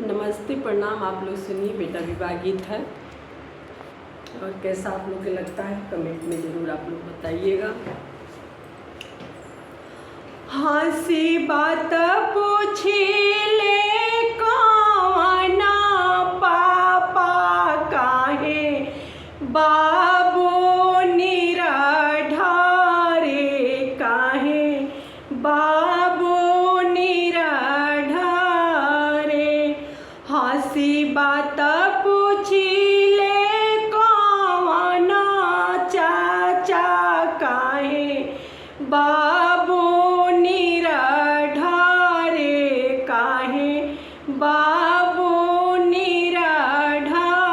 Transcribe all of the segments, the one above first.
नमस्ते, प्रणाम। आप लोग सुनिए, बेटा विवाह गीत है और कैसा आप लोग को लगता है कमेंट में ज़रूर आप लोग बताइएगा। हंसी बात पूछी ले कौना पापा काहे बाबू निराधारे काहे बाबू निराधारे। हंसी बात पूछी ले कौना चाचा काहे बाबू बाबू निराधारे।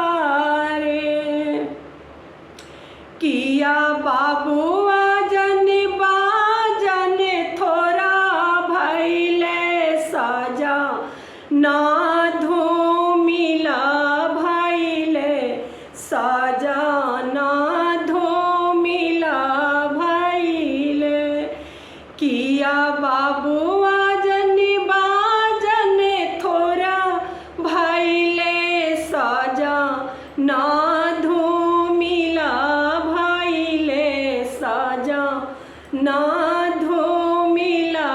किया बाबू आजन बाजन थोड़ा भैले सजा ना धूमिला भैले सजा ना धूमिला भैले। किया बाबू ना धूमिला भैले सजा ना धूमिला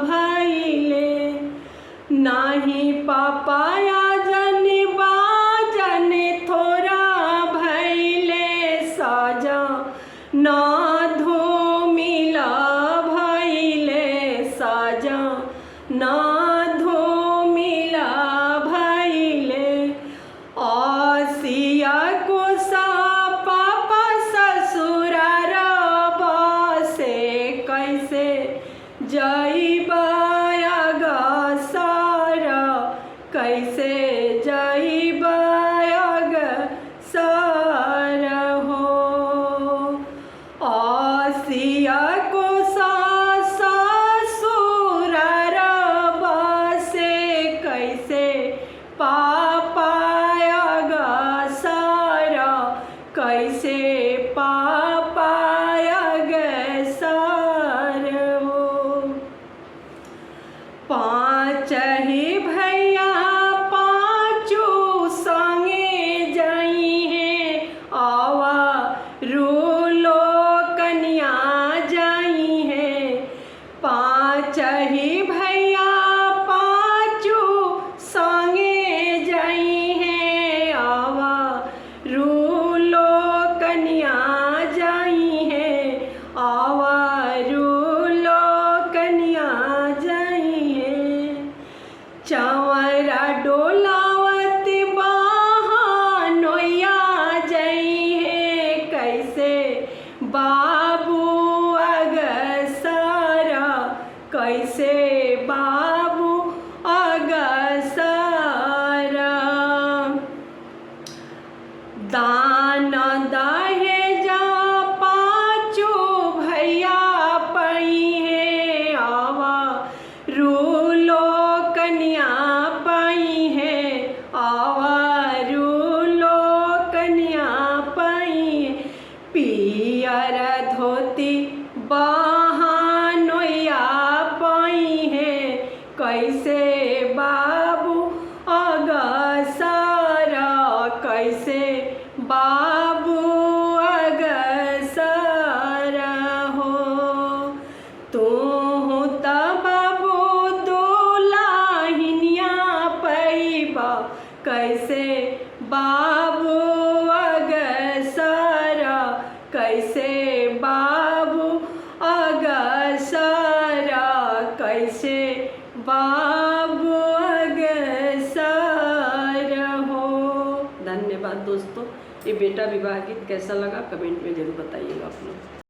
भैले। नाही पापा आजन बाजन थोड़ा भैले सजा ना धूमिला भैले सजा ना धूमिला भैले। सिया को सा पापा ससुरार बसे कैसे जइबग सर कैसे जइबग सर हो। सिया को सा ससुरार बसे कैसे पापा कैसे पापायग सर हो। पाँच ही भैया पाँचू संगे जाई हैं आवा रूलो कन्या जाई हैं। पाँच ही भैया पाँचू संगे जाई हैं आवा रूलो कन्या जाई है आवारूलो कन्या जाई है। चंवरा डोलावत बहनोइया जाई है कैसे बाबू अगसरा कैसे बाबू अगसरा। दान दहेजा पाँचो भैया पई है आवा रूलो कन्या पई है आवा रूलो कन्या पई। पियर धोती बहनोइया पई है कैसे बाबू अगसरा कैसे बाबू अगसरा हो। तू त बाबू दुल्हनिया पैबा कैसे बाबू अगसरा कैसे बाबू अगसरा कैसे बाबू अगसरा हो। धन्यवाद दोस्तों। ये बेटा विवाह गीत कैसा लगा कमेंट में ज़रूर बताइएगा आप लोग।